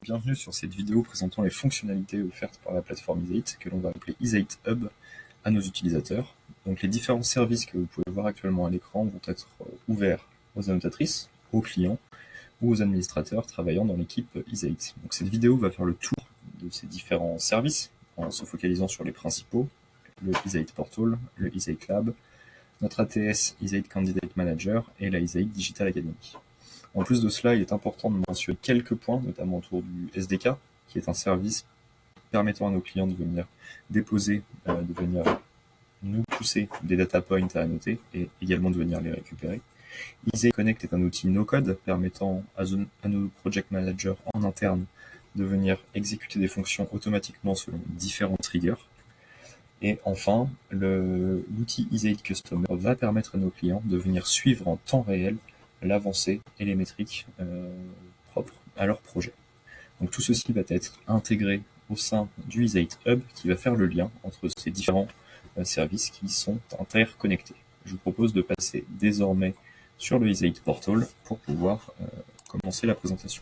bienvenue sur cette vidéo présentant les fonctionnalités offertes par la plateforme Ezate, que l'on va appeler Ezate Hub, à nos utilisateurs. Donc les différents services que vous pouvez voir actuellement à l'écran vont être ouverts aux annotatrices, aux clients ou aux administrateurs travaillant dans l'équipe Ezate. Donc cette vidéo va faire le tour de ces différents services en se focalisant sur les principaux, le Ezate Portal, le Ezate Lab, notre ATS Ezate Candidate Manager et la Ezate Digital Academy. En plus de cela, il est important de mentionner quelques points, notamment autour du SDK, qui est un service permettant à nos clients de venir déposer, de venir nous pousser des data points à annoter et également de venir les récupérer. Ezate Connect est un outil no-code permettant à nos project managers en interne de venir exécuter des fonctions automatiquement selon différents triggers. Et enfin, l'outil Ezate Customer va permettre à nos clients de venir suivre en temps réel l'avancée et les métriques propres à leur projet. Donc tout ceci va être intégré au sein du Ezate Hub qui va faire le lien entre ces différents services qui sont interconnectés. Je vous propose de passer désormais sur le Ezate Portal pour pouvoir commencer la présentation.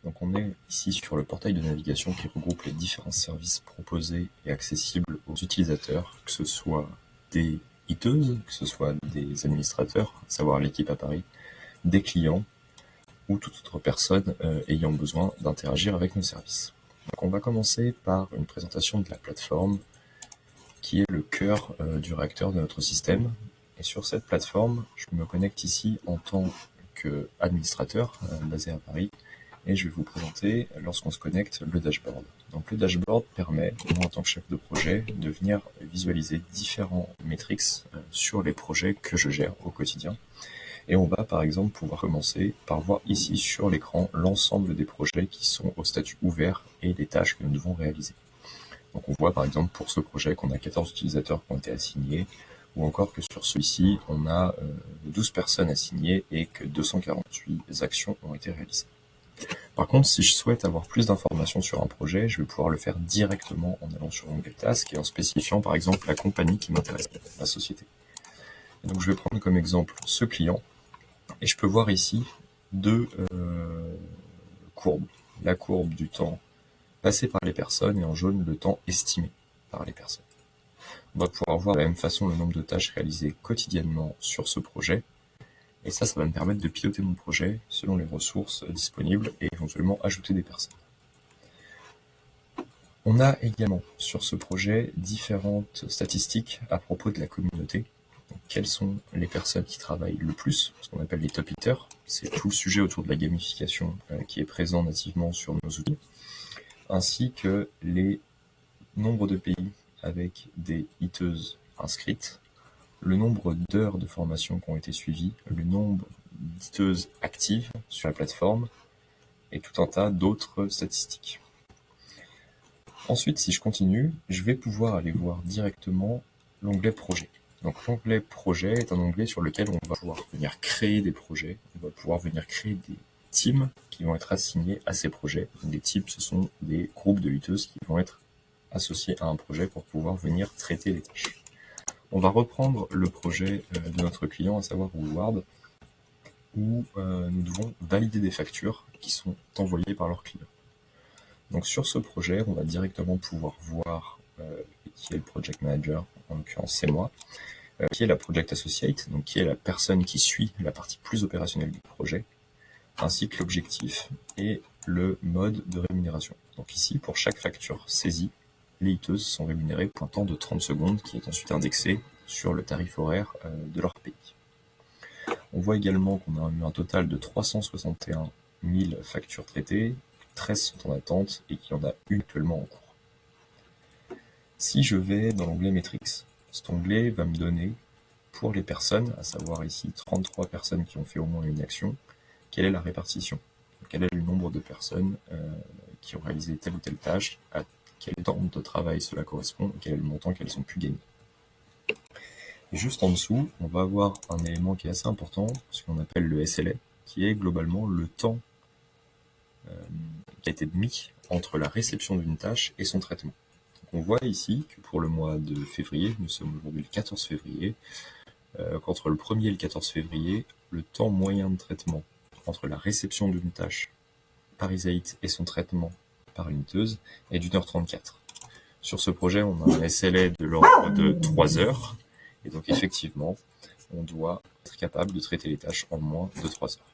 Donc on est ici sur le portail de navigation qui regroupe les différents services proposés et accessibles aux utilisateurs, que ce soit des hiteuses, que ce soit des administrateurs, à savoir l'équipe à Paris, des clients ou toute autre personne ayant besoin d'interagir avec nos services. Donc on va commencer par une présentation de la plateforme qui est le cœur du réacteur de notre système. Et sur cette plateforme, je me connecte ici en tant qu'administrateur basé à Paris et je vais vous présenter, lorsqu'on se connecte, le dashboard. Donc le dashboard permet, moi en tant que chef de projet, de venir visualiser différents metrics sur les projets que je gère au quotidien. Et on va par exemple pouvoir commencer par voir ici sur l'écran l'ensemble des projets qui sont au statut ouvert et les tâches que nous devons réaliser. Donc on voit par exemple pour ce projet qu'on a 14 utilisateurs qui ont été assignés, ou encore que sur celui-ci on a 12 personnes assignées et que 248 actions ont été réalisées. Par contre, si je souhaite avoir plus d'informations sur un projet, je vais pouvoir le faire directement en allant sur l'onglet Task et en spécifiant par exemple la compagnie qui m'intéresse, la société. Et donc je vais prendre comme exemple ce client. Et je peux voir ici deux courbes. La courbe du temps passé par les personnes et en jaune le temps estimé par les personnes. On va pouvoir voir de la même façon le nombre de tâches réalisées quotidiennement sur ce projet. Et ça va me permettre de piloter mon projet selon les ressources disponibles et éventuellement ajouter des personnes. On a également sur ce projet différentes statistiques à propos de la communauté. Donc, quelles sont les personnes qui travaillent le plus, ce qu'on appelle les top hitters. C'est tout le sujet autour de la gamification qui est présent nativement sur nos outils, ainsi que les nombres de pays avec des hitteuses inscrites, le nombre d'heures de formation qui ont été suivies, le nombre d'hitteuses actives sur la plateforme et tout un tas d'autres statistiques. Ensuite, si je continue, je vais pouvoir aller voir directement l'onglet projet. Donc l'onglet projet est un onglet sur lequel on va pouvoir venir créer des projets, on va pouvoir venir créer des teams qui vont être assignés à ces projets. Des teams, ce sont des groupes de hitteuses qui vont être associés à un projet pour pouvoir venir traiter les tâches. On va reprendre le projet de notre client, à savoir Woolward, où nous devons valider des factures qui sont envoyées par leurs clients. Donc sur ce projet, on va directement pouvoir voir qui est le project manager, en l'occurrence c'est moi, qui est la project associate, donc qui est la personne qui suit la partie plus opérationnelle du projet, ainsi que l'objectif et le mode de rémunération. Donc ici, pour chaque facture saisie, les hitteuses sont rémunérées pour un temps de 30 secondes qui est ensuite indexé sur le tarif horaire de leur pays. On voit également qu'on a eu un total de 361 000 factures traitées, 13 sont en attente et qu'il y en a une actuellement en cours. Si je vais dans l'onglet Metrics, cet onglet va me donner pour les personnes, à savoir ici 33 personnes qui ont fait au moins une action, quelle est la répartition, quel est le nombre de personnes qui ont réalisé telle ou telle tâche, à quel temps de travail cela correspond, et quel est le montant qu'elles ont pu gagner. Et juste en dessous, on va avoir un élément qui est assez important, ce qu'on appelle le SLA, qui est globalement le temps qui a été mis entre la réception d'une tâche et son traitement. Donc on voit ici que pour le mois de février, nous sommes aujourd'hui le 14 février, qu'entre le 1er et le 14 février, le temps moyen de traitement entre la réception d'une tâche par Isaït et son traitement par l'uniteuse est d'1h34. Sur ce projet, on a un SLA de l'ordre de 3 heures, et donc effectivement, on doit être capable de traiter les tâches en moins de 3 heures.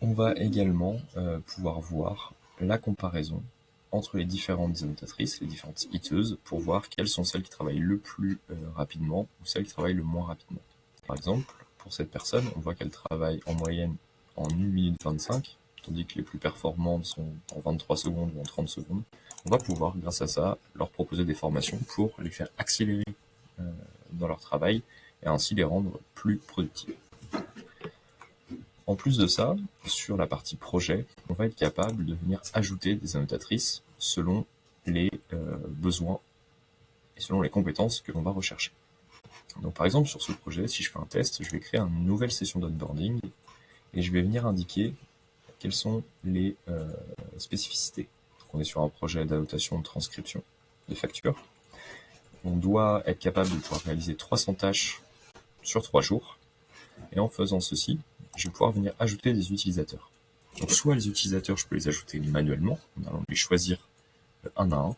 On va également pouvoir voir la comparaison entre les différentes annotatrices, les différentes hiteuses, pour voir quelles sont celles qui travaillent le plus rapidement ou celles qui travaillent le moins rapidement. Par exemple, pour cette personne, on voit qu'elle travaille en moyenne en 1 minute 25, tandis que les plus performantes sont en 23 secondes ou en 30 secondes. On va pouvoir, grâce à ça, leur proposer des formations pour les faire accélérer dans leur travail et ainsi les rendre plus productives. En plus de ça, sur la partie projet, on va être capable de venir ajouter des annotatrices selon les besoins et selon les compétences que l'on va rechercher. Donc par exemple, sur ce projet, si je fais un test, je vais créer une nouvelle session d'onboarding et je vais venir indiquer quelles sont les spécificités. Donc on est sur un projet d'annotation de transcription de factures. On doit être capable de pouvoir réaliser 300 tâches sur 3 jours. Et en faisant ceci, je vais pouvoir venir ajouter des utilisateurs. Donc soit les utilisateurs, je peux les ajouter manuellement, en allant les choisir un à un,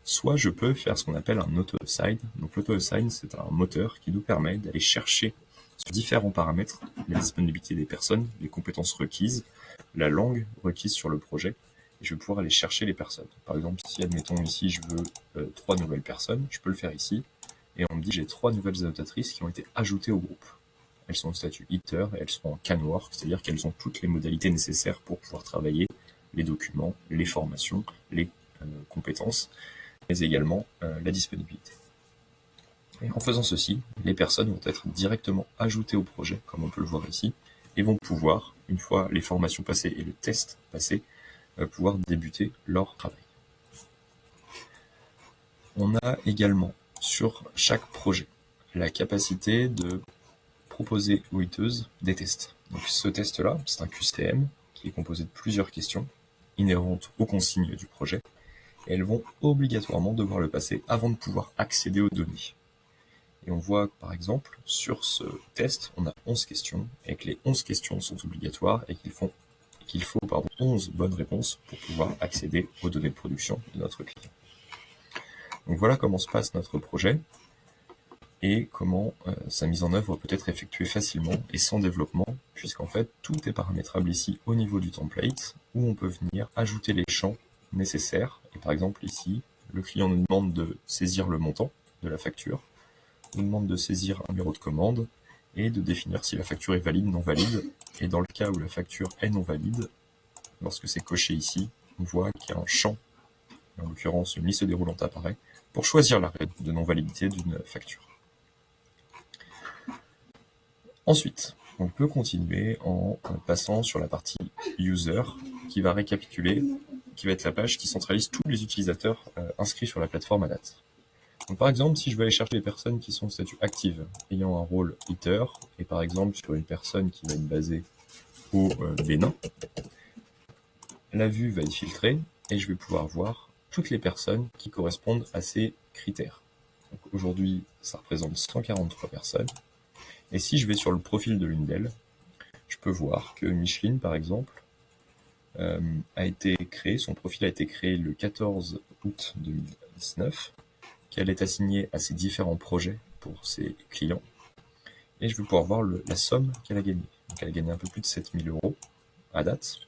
soit je peux faire ce qu'on appelle un auto-assign. Donc l'auto-assign, c'est un moteur qui nous permet d'aller chercher sur différents paramètres la disponibilité des personnes, les compétences requises, la langue requise sur le projet, et je vais pouvoir aller chercher les personnes. Par exemple, si admettons ici je veux 3 nouvelles personnes, je peux le faire ici, et on me dit j'ai 3 nouvelles annotatrices qui ont été ajoutées au groupe. Elles sont au statut Hitter et elles sont en Canwork, c'est-à-dire qu'elles ont toutes les modalités nécessaires pour pouvoir travailler les documents, les formations, les compétences, mais également la disponibilité. Et en faisant ceci, les personnes vont être directement ajoutées au projet, comme on peut le voir ici, et vont pouvoir, une fois les formations passées et le test passé, pouvoir débuter leur travail. On a également, sur chaque projet, la capacité de proposer aux hiteuses des tests. Donc ce test-là, c'est un QCM qui est composé de plusieurs questions inhérentes aux consignes du projet, et elles vont obligatoirement devoir le passer avant de pouvoir accéder aux données. Et on voit par exemple, sur ce test, on a 11 questions, et que les 11 questions sont obligatoires, et qu'il faut 11 bonnes réponses pour pouvoir accéder aux données de production de notre client. Donc voilà comment se passe notre projet, et comment sa mise en œuvre peut être effectuée facilement et sans développement, puisqu'en fait tout est paramétrable ici au niveau du template, où on peut venir ajouter les champs nécessaires. Et par exemple ici, le client nous demande de saisir le montant de la facture, nous demande de saisir un numéro de commande, et de définir si la facture est valide ou non valide. Et dans le cas où la facture est non valide, lorsque c'est coché ici, on voit qu'il y a un champ, en l'occurrence une liste déroulante apparaît, pour choisir la règle de non-validité d'une facture. Ensuite, on peut continuer en passant sur la partie User, qui va récapituler, qui va être la page qui centralise tous les utilisateurs inscrits sur la plateforme à date. Donc, par exemple, si je veux aller chercher les personnes qui sont au statut active, ayant un rôle hitter, et par exemple sur une personne qui va être basée au Bénin, la vue va y filtrer, et je vais pouvoir voir toutes les personnes qui correspondent à ces critères. Donc aujourd'hui, ça représente 143 personnes. Et si je vais sur le profil de l'une d'elles, je peux voir que Micheline, par exemple, a été créée, son profil a été créé le 14 août 2019, qu'elle est assignée à ses différents projets pour ses clients. Et je vais pouvoir voir la somme qu'elle a gagnée. Donc elle a gagné un peu plus de 7 000 € à date.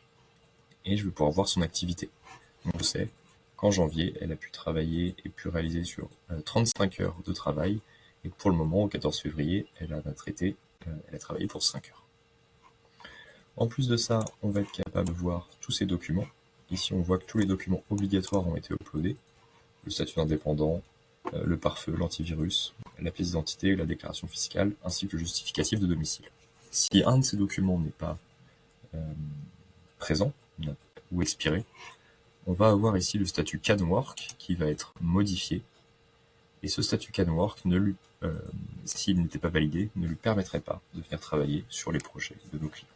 Et je vais pouvoir voir son activité. Donc je sais qu'en janvier, elle a pu travailler et pu réaliser sur 35 heures de travail. Et pour le moment, au 14 février, elle a travaillé pour 5 heures. En plus de ça, on va être capable de voir tous ces documents. Ici, on voit que tous les documents obligatoires ont été uploadés. Le statut d'indépendant, le pare-feu, l'antivirus, la pièce d'identité, la déclaration fiscale, ainsi que le justificatif de domicile. Si un de ces documents n'est pas présent ou expiré, on va avoir ici le statut Canwork qui va être modifié. Et ce statut Canwork, s'il n'était pas validé, ne lui permettrait pas de venir travailler sur les projets de nos clients.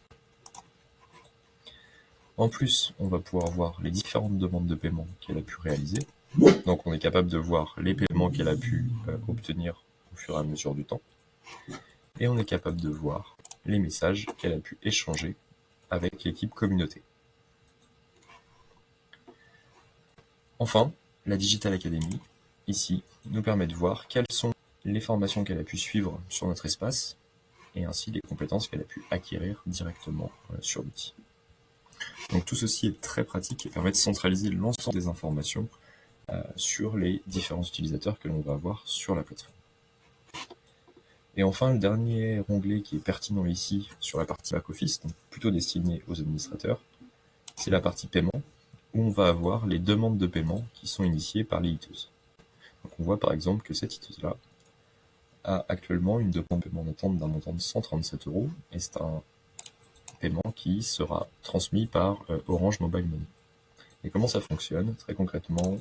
En plus, on va pouvoir voir les différentes demandes de paiement qu'elle a pu réaliser. Donc on est capable de voir les paiements qu'elle a pu obtenir au fur et à mesure du temps. Et on est capable de voir les messages qu'elle a pu échanger avec l'équipe communauté. Enfin, la Digital Academy, ici, nous permet de voir quelles sont les formations qu'elle a pu suivre sur notre espace et ainsi les compétences qu'elle a pu acquérir directement sur l'outil. Donc tout ceci est très pratique et permet de centraliser l'ensemble des informations sur les différents utilisateurs que l'on va avoir sur la plateforme. Et enfin, le dernier onglet qui est pertinent ici sur la partie back-office, donc plutôt destiné aux administrateurs, c'est la partie paiement, où on va avoir les demandes de paiement qui sont initiées par les hiteuses. Donc on voit par exemple que cette hiteuse-là a actuellement une demande de paiement d'attente d'un montant de 137 €, et c'est un paiement qui sera transmis par Orange Mobile Money. Et comment ça fonctionne? Très concrètement,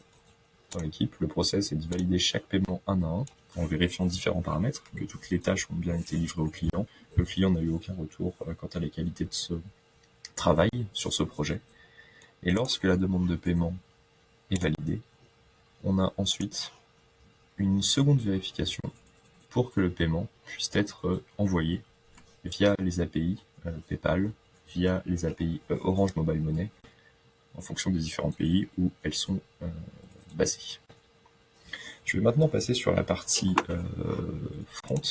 dans l'équipe, le process est de valider chaque paiement un à un, en vérifiant différents paramètres, que toutes les tâches ont bien été livrées au client. Le client n'a eu aucun retour quant à la qualité de ce travail sur ce projet. Et lorsque la demande de paiement est validée, on a ensuite une seconde vérification pour que le paiement puisse être envoyé via les API PayPal, via les API Orange Mobile Money, en fonction des différents pays où elles sont basées. Je vais maintenant passer sur la partie front,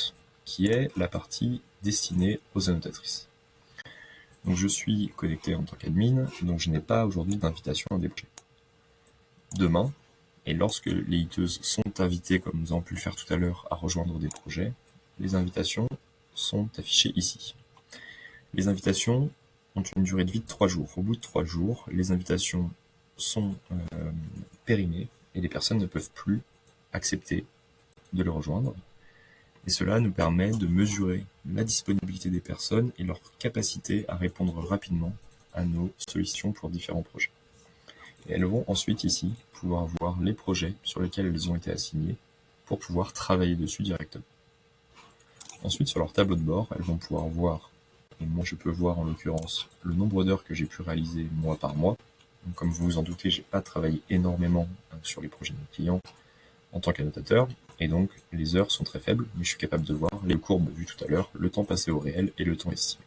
qui est la partie destinée aux annotatrices. Donc je suis connecté en tant qu'admin, donc je n'ai pas aujourd'hui d'invitation à des projets. Demain, et lorsque les hiteuses sont invitées, comme nous avons pu le faire tout à l'heure, à rejoindre des projets, les invitations sont affichées ici. Les invitations ont une durée de vie de 3 jours. Au bout de 3 jours, les invitations sont périmées et les personnes ne peuvent plus accepter de le rejoindre. Et cela nous permet de mesurer la disponibilité des personnes et leur capacité à répondre rapidement à nos sollicitations pour différents projets. Et elles vont ensuite ici pouvoir voir les projets sur lesquels elles ont été assignées pour pouvoir travailler dessus directement. Ensuite, sur leur tableau de bord, elles vont pouvoir voir, et moi je peux voir en l'occurrence, le nombre d'heures que j'ai pu réaliser mois par mois. Donc, comme vous vous en doutez, j'ai pas travaillé énormément sur les projets de mes clients en tant qu'annotateur, et donc les heures sont très faibles, mais je suis capable de voir les courbes vues tout à l'heure, le temps passé au réel et le temps estimé.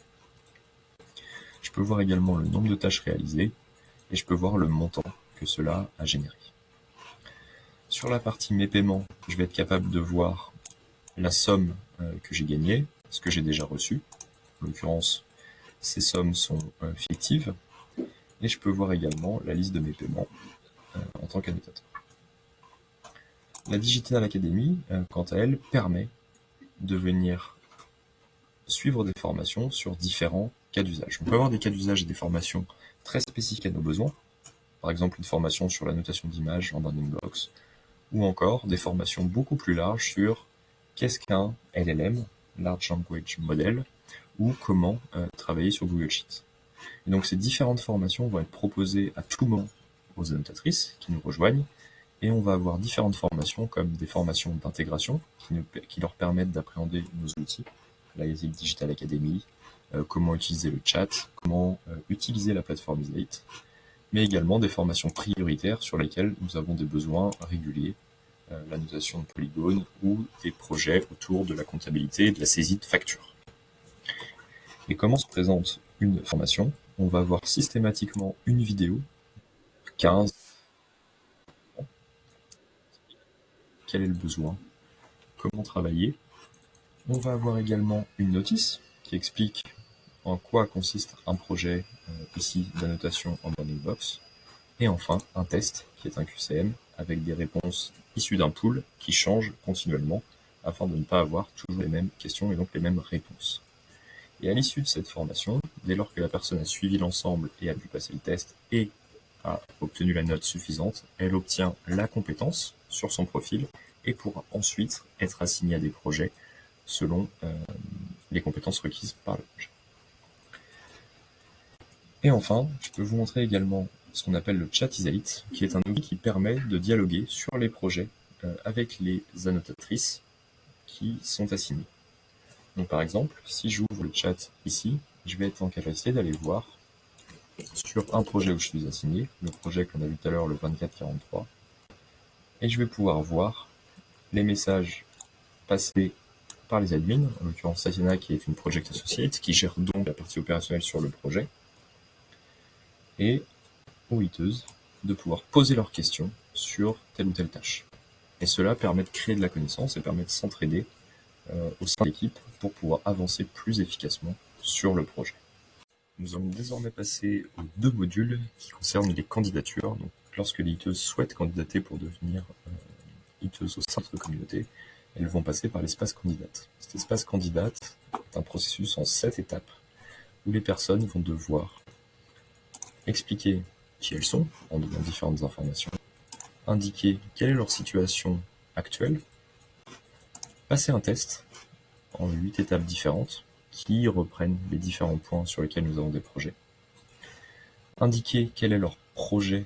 Je peux voir également le nombre de tâches réalisées, et je peux voir le montant que cela a généré. Sur la partie mes paiements, je vais être capable de voir la somme que j'ai gagnée, ce que j'ai déjà reçu. En l'occurrence, ces sommes sont fictives. Et je peux voir également la liste de mes paiements en tant qu'annotateur. La Digital Academy, quant à elle, permet de venir suivre des formations sur différents cas d'usage. On peut avoir des cas d'usage et des formations très spécifiques à nos besoins. Par exemple, une formation sur la notation d'images en bounding box, ou encore des formations beaucoup plus larges sur qu'est-ce qu'un LLM, Large Language Model, ou comment travailler sur Google Sheets. Et donc ces différentes formations vont être proposées à tout moment aux annotatrices qui nous rejoignent, et on va avoir différentes formations comme des formations d'intégration qui leur permettent d'appréhender nos outils, la Digital Academy, comment utiliser le chat, comment utiliser la plateforme Easy8, mais également des formations prioritaires sur lesquelles nous avons des besoins réguliers, la notation de polygones ou des projets autour de la comptabilité et de la saisie de factures. Et comment se présente une formation? On va avoir systématiquement une vidéo, 15, quel est le besoin, comment travailler. On va avoir également une notice qui explique en quoi consiste un projet ici d'annotation en bounding box. Et enfin, un test qui est un QCM avec des réponses issues d'un pool qui changent continuellement afin de ne pas avoir toujours les mêmes questions et donc les mêmes réponses. Et à l'issue de cette formation, dès lors que la personne a suivi l'ensemble et a pu passer le test et a obtenu la note suffisante, elle obtient la compétence sur son profil et pourra ensuite être assignée à des projets selon les compétences requises par le projet. Et enfin, je peux vous montrer également ce qu'on appelle le chat Easy8, qui est un outil qui permet de dialoguer sur les projets avec les annotatrices qui sont assignées. Donc par exemple, si j'ouvre le chat ici, je vais être en capacité d'aller voir sur un projet où je suis assigné, le projet qu'on a vu tout à l'heure, le 2443, et je vais pouvoir voir les messages passés par les admins, en l'occurrence Tatiana qui est une project associate, qui gère donc la partie opérationnelle sur le projet, et aux hiteuses de pouvoir poser leurs questions sur telle ou telle tâche. Et cela permet de créer de la connaissance et permet de s'entraider au sein de l'équipe pour pouvoir avancer plus efficacement sur le projet. Nous allons désormais passer aux 2 modules qui concernent les candidatures. Donc, lorsque les hiteuses souhaitent candidater pour devenir hiteuses au sein de notre communauté, elles vont passer par l'espace candidate. Cet espace candidate est un processus en 7 étapes où les personnes vont devoir expliquer qui elles sont en donnant différentes informations, indiquer quelle est leur situation actuelle, passer un test en 8 étapes différentes qui reprennent les différents points sur lesquels nous avons des projets, indiquer quel est leur projet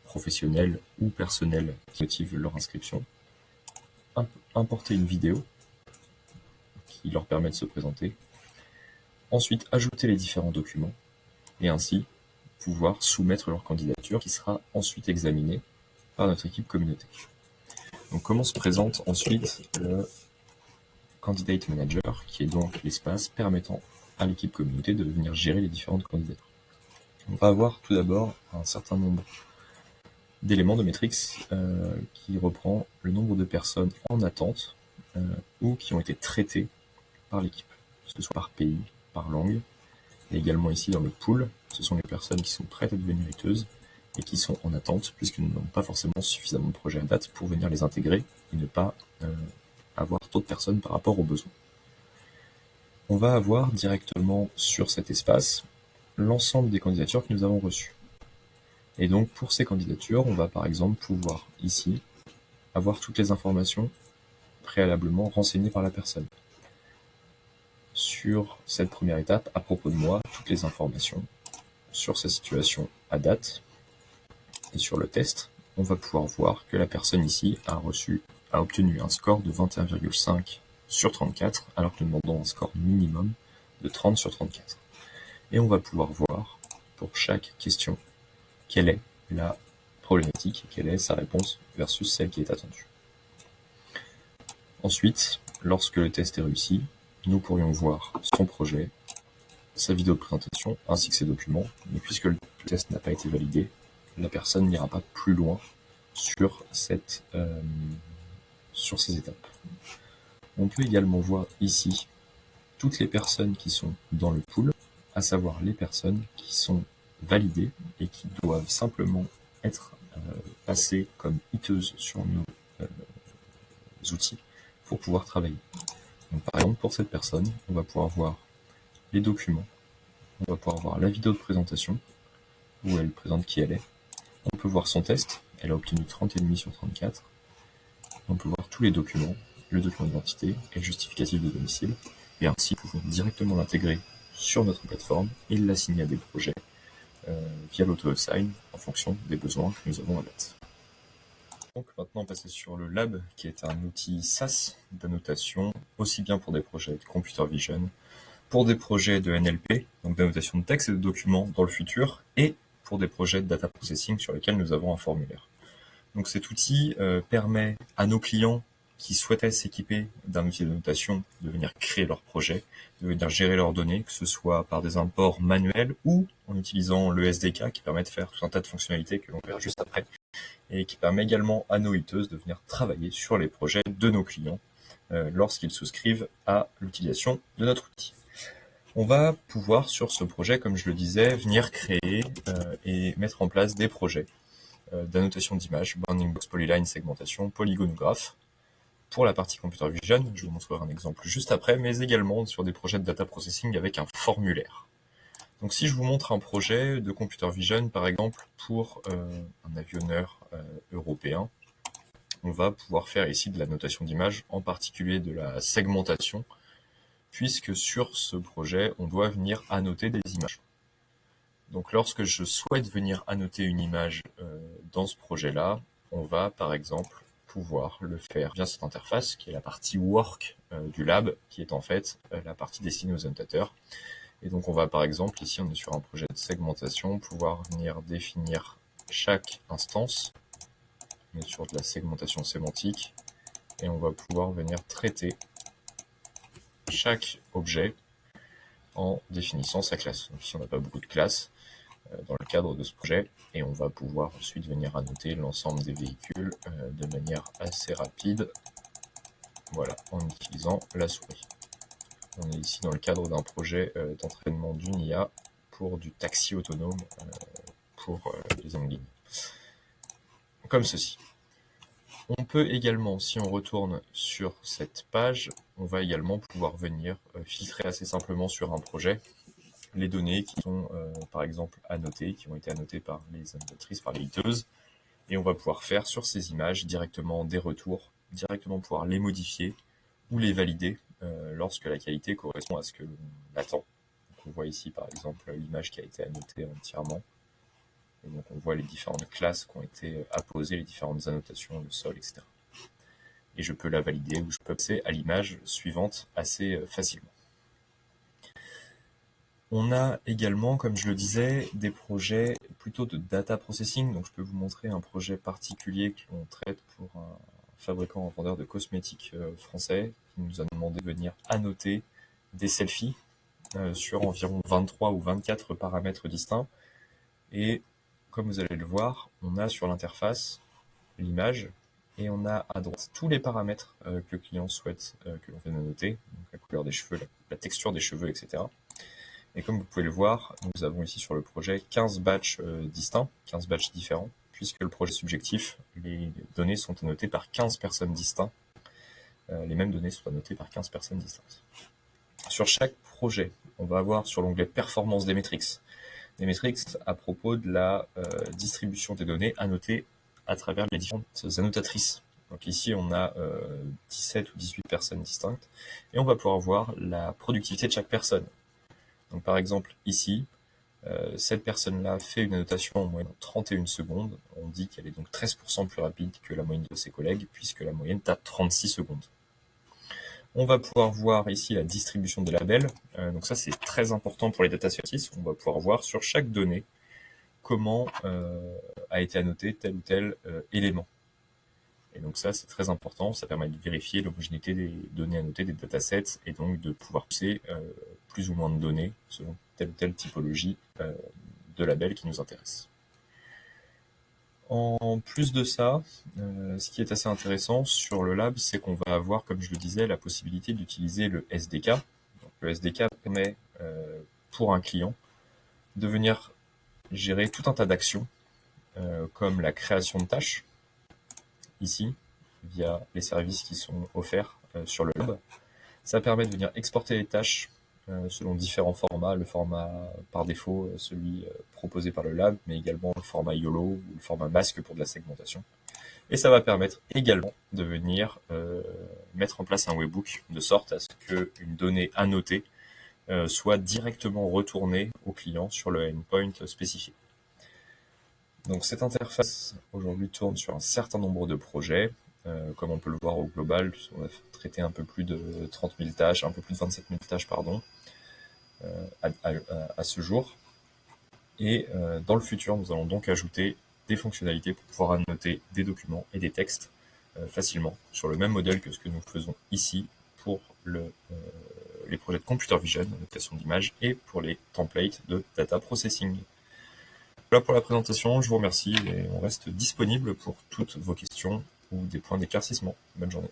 professionnel ou personnel qui motive leur inscription, importer une vidéo qui leur permet de se présenter, ensuite ajouter les différents documents et ainsi pouvoir soumettre leur candidature qui sera ensuite examinée par notre équipe communauté. Donc comment se présente ensuite le Candidate Manager, qui est donc l'espace permettant à l'équipe communauté de venir gérer les différentes candidatures. On va avoir tout d'abord un certain nombre d'éléments de métriques qui reprend le nombre de personnes en attente ou qui ont été traitées par l'équipe, que ce soit par pays, par langue, et également ici dans le pool, ce sont les personnes qui sont prêtes à devenir hiteuses et qui sont en attente puisque nous n'avons pas forcément suffisamment de projets à date pour venir les intégrer et ne pas avoir trop de personnes par rapport aux besoins. On va avoir directement sur cet espace l'ensemble des candidatures que nous avons reçues. Et donc pour ces candidatures, on va par exemple pouvoir ici avoir toutes les informations préalablement renseignées par la personne. Sur cette première étape, à propos de moi, toutes les informations sur sa situation à date. Et sur le test, on va pouvoir voir que la personne ici a obtenu un score de 21,5 sur 34, alors que nous demandons un score minimum de 30 sur 34. Et on va pouvoir voir, pour chaque question, quelle est la problématique, quelle est sa réponse versus celle qui est attendue. Ensuite, lorsque le test est réussi, nous pourrions voir son projet, sa vidéo de présentation, ainsi que ses documents, mais puisque le test n'a pas été validé, la personne n'ira pas plus loin sur ces étapes. On peut également voir ici toutes les personnes qui sont dans le pool, à savoir les personnes qui sont validées et qui doivent simplement être passées comme hiteuses sur nos outils pour pouvoir travailler. Donc, par exemple, pour cette personne, on va pouvoir voir les documents, on va pouvoir voir la vidéo de présentation, où elle présente qui elle est. On peut voir son test, elle a obtenu 30,5 sur 34. On peut voir tous les documents, le document d'identité et le justificatif de domicile, et ainsi pouvons directement l'intégrer sur notre plateforme et l'assigner à des projets via l'auto-assign en fonction des besoins que nous avons à date. Donc maintenant passer sur le Lab, qui est un outil SaaS d'annotation, aussi bien pour des projets de computer vision, pour des projets de NLP, donc d'annotation de texte et de documents dans le futur, et pour des projets de data processing sur lesquels nous avons un formulaire. Donc cet outil permet à nos clients qui souhaitaient s'équiper d'un outil de notation de venir créer leur projet, de venir gérer leurs données, que ce soit par des imports manuels ou en utilisant le SDK qui permet de faire tout un tas de fonctionnalités que l'on verra juste après, et qui permet également à nos hiteuses de venir travailler sur les projets de nos clients lorsqu'ils souscrivent à l'utilisation de notre outil. On va pouvoir sur ce projet, comme je le disais, venir créer et mettre en place des projets d'annotation d'images, bounding box, polyline, segmentation, polygonographe. Pour la partie computer vision, je vous montrerai un exemple juste après, mais également sur des projets de data processing avec un formulaire. Donc si je vous montre un projet de computer vision, par exemple, pour un avionneur européen, on va pouvoir faire ici de la notation d'images, en particulier de la segmentation, puisque sur ce projet, on doit venir annoter des images. Donc lorsque je souhaite venir annoter une image dans ce projet-là, on va par exemple pouvoir le faire via cette interface qui est la partie work du lab, qui est en fait la partie destinée aux annotateurs. Et donc on va par exemple, ici on est sur un projet de segmentation, pouvoir venir définir chaque instance. On est sur de la segmentation sémantique et on va pouvoir venir traiter chaque objet en définissant sa classe. Donc ici on n'a pas beaucoup de classes. dans le cadre de ce projet, et on va pouvoir ensuite venir annoter l'ensemble des véhicules de manière assez rapide, voilà, en utilisant la souris. On est ici dans le cadre d'un projet d'entraînement d'une IA pour du taxi autonome pour les Anglines. Comme ceci. On peut également, si on retourne sur cette page, on va également pouvoir venir filtrer assez simplement sur un projet les données qui sont par exemple annotées, qui ont été annotées par les annotatrices, par les hiteuses, et on va pouvoir faire sur ces images directement des retours, directement pouvoir les modifier ou les valider lorsque la qualité correspond à ce que l'on attend. Donc on voit ici par exemple l'image qui a été annotée entièrement. Et donc on voit les différentes classes qui ont été apposées, les différentes annotations, le sol, etc. Et je peux la valider ou je peux passer à l'image suivante assez facilement. On a également, comme je le disais, des projets plutôt de data processing. Donc je peux vous montrer un projet particulier que l'on traite pour un fabricant et vendeur de cosmétiques français qui nous a demandé de venir annoter des selfies sur environ 23 ou 24 paramètres distincts. Et comme vous allez le voir, on a sur l'interface l'image et on a à droite tous les paramètres que le client souhaite que l'on vienne annoter, donc la couleur des cheveux, la texture des cheveux, etc. Et comme vous pouvez le voir, nous avons ici sur le projet 15 batchs distincts, 15 batchs différents, puisque le projet est subjectif, les données sont annotées par 15 personnes distinctes, les mêmes données sont annotées par 15 personnes distinctes. Sur chaque projet, on va avoir sur l'onglet Performance des métriques à propos de la distribution des données annotées à travers les différentes annotatrices. Donc ici, on a 17 ou 18 personnes distinctes, et on va pouvoir voir la productivité de chaque personne. Donc par exemple, ici, cette personne-là fait une annotation en moyenne en 31 secondes. On dit qu'elle est donc 13% plus rapide que la moyenne de ses collègues, puisque la moyenne est à 36 secondes. On va pouvoir voir ici la distribution des labels. Donc ça, c'est très important pour les data scientists. On va pouvoir voir sur chaque donnée comment a été annoté tel ou tel élément. Et donc ça, c'est très important. Ça permet de vérifier l'homogénéité des données annotées, des datasets, et donc de pouvoir pousser plus ou moins de données selon telle ou telle typologie de labels qui nous intéresse. En plus de ça, ce qui est assez intéressant sur le lab, c'est qu'on va avoir, comme je le disais, la possibilité d'utiliser le SDK. Donc, le SDK permet pour un client de venir gérer tout un tas d'actions, comme la création de tâches, ici, via les services qui sont offerts sur le lab. Ça permet de venir exporter les tâches selon différents formats, le format par défaut, celui proposé par le lab, mais également le format YOLO ou le format masque pour de la segmentation. Et ça va permettre également de venir mettre en place un webhook de sorte à ce qu'une donnée annotée soit directement retournée au client sur le endpoint spécifié. Donc cette interface aujourd'hui tourne sur un certain nombre de projets. Comme on peut le voir au global, on a traité un peu plus de 30 000 tâches, un peu plus de 27 000 tâches, pardon, à ce jour. Et dans le futur, nous allons donc ajouter des fonctionnalités pour pouvoir annoter des documents et des textes facilement, sur le même modèle que ce que nous faisons ici pour les projets de computer vision, annotation d'images, et pour les templates de data processing. Voilà pour la présentation, je vous remercie et on reste disponible pour toutes vos questions ou des points d'éclaircissement. Bonne journée.